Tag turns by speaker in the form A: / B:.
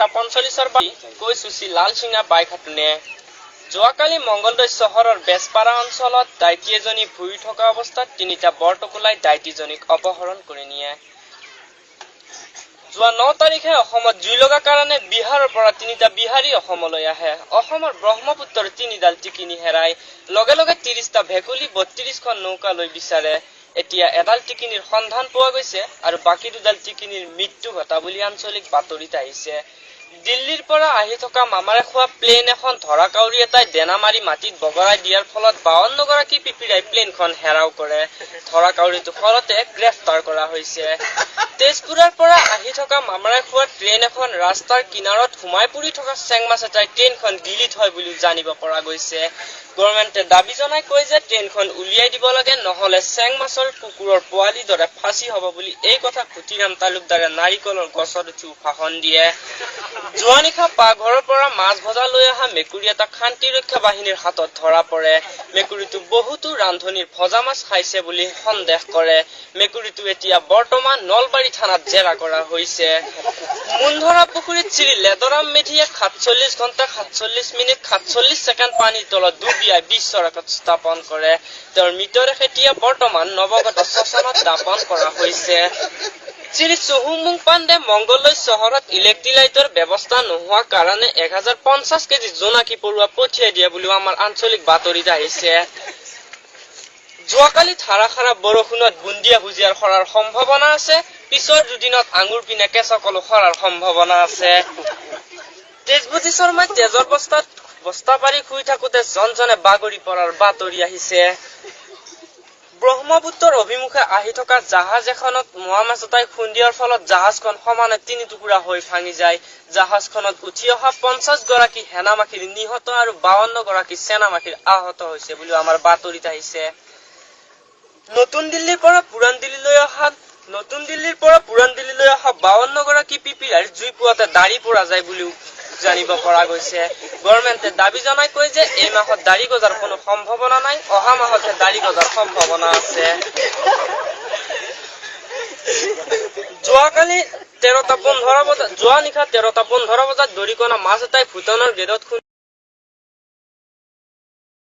A: 8:45 কৈ চুচি লালচিঙা বাইক হাতুনে যোৱাকালি মংগলদৈ চহৰৰ বেজপাৰা অঞ্চলত ডাইটি এজনী ভুৰি থকা অৱস্থাত তিনিটা বৰটকুলাই ডাইটিজনীক অপহৰণ কৰি নিয়ে। যোৱা 9 তাৰিখে অসমত জুই লগা কাৰণে বিহাৰৰ পৰা তিনিটা বিহাৰী অসমলৈ আহে। অসমৰ ব্ৰহ্মপুত্ৰৰ তিনিডাল টিকিনি হেৰাই লগে লগে 30টা ভেকুলী 32খন নৌকা লৈ বিচাৰে। এতিয়া এডাল টিকিনিৰ সন্ধান পোৱা গৈছে আৰু বাকি দুডাল টিকিনিৰ মৃত্যু ঘটা বুলি আঞ্চলিক বাতৰিত আহিছে। দিল্লীৰ পৰা আহি থকা মামাৰে খোৱা প্লেন এখন ধৰা কাউৰী এটাই দেনা মাৰি মাটিত বগৰাই দিয়াৰ ফলত 52 গৰাকী পিপিৰাই প্লেনখন হেৰাও কৰে। ধৰা কাউৰীটো ফলতে গ্ৰেফতাৰ কৰা হৈছে। তেজপুৰৰ পৰা আহি থকা মামাৰে খোৱা ট্ৰেইন এখন ৰাস্তাৰ কিনাৰত সোমাই পৰি থকা চেংমাছ এটাই ট্ৰেইনখন ডিলিট হয় বুলি জানিব পৰা গৈছে। গভৰ্ণমেণ্টে দাবী জনাই কয় যে ট্ৰেইনখন উলিয়াই দিব লাগে, নহলে চেংমাছৰ কুকুৰৰ পোৱালিৰ দৰে ফাঁচি হ'ব বুলি এই কথা খুটিৰাম তালুকদাৰে নাৰিকলৰ গছত উঠি ভাষণ দিয়ে। যোৱা নিশা পাকঘৰৰ পৰা মাছ ভজা লৈ অহা মেকুৰী এটা শান্তিৰক্ষা বাহিনীৰ হাতত ধৰা পৰে। মেকুৰীটো বহুতো ৰান্ধনীৰ ভজা মাছ খাইছে বুলি সন্দেহ কৰে। মেকুৰীটো এতিয়া বৰ্তমান নলবাৰী থানাত জেৰা কৰা হৈছে। মুন্ধৰা পুখুৰীত শ্ৰী লেদৰাম মেধিয়ে 47 ঘণ্টা 47 মিনিট 47 ছেকেণ্ড পানীৰ তলত ডুবিয়াই বিশ্বৰ ৰেকৰ্ড স্থাপন কৰে। তেওঁৰ মৃতদেহ এতিয়া বৰ্তমান নৱগত শ্মশানত দাপন কৰা হৈছে। শ্ৰী চুহুমুং পাণ্ডে মংগলদৈ চহৰত ইলেক্ট্ৰিক লাইটৰ ব্যৱস্থা নোহোৱাৰ কাৰণে 1050 কেজি জোনাকী পৰুৱা পঠিয়াই দিয়া বুলিও আমাৰ আঞ্চলিক বাতৰিত আহিছে। যোৱাকালি ধাৰাসাৰা বৰষুণত বুন্দিয়া ভুজিয়াৰ সৰাৰ সম্ভাৱনা আছে। পিছৰ দুদিনত আঙুৰ পিনে কেঁচা কলো সৰাৰ সম্ভাৱনা আছে। তেজবতী শৰ্মাই তেজৰ বস্তা পাৰি শুই থাকোতে জনজনে বাগৰি পৰাৰ বাতৰি আহিছে। ব্ৰহ্মপুত্ৰৰ অভিমুখে আহি থকা জাহাজ এখনত মোৱা মাছ এটাই খুন্দিয়াৰ ফলত জাহাজখন সমানে 3 টুকুৰা হৈ ভাঙি যায়। জাহাজখনত উঠি অহা 50 গৰাকী সেনামাখীৰ নিহত আৰু 52 গৰাকী সেনামাখীৰ আহত হৈছে বুলি আমাৰ বাতৰিত আহিছে। নতুন দিল্লীৰ পৰা পুৰাণ দিল্লীলৈ অহা 52 গৰাকী পিপিৰাৰ জুই পুৱাতে দাড়ি পৰা যায় বুলিও জানিব পৰা গৈছে। গভৰ্ণমেণ্টে দাবী জনাই কয় যে এই মাহত দাড়ি গজাৰ কোনো সম্ভাৱনা নাই, অহা মাহতহে দাড়ি গজাৰ সম্ভাৱনা আছে। যোৱা নিশা 13টা 15 বজাত দৰিকণা মাছ এটাই ভূটানৰ গেটত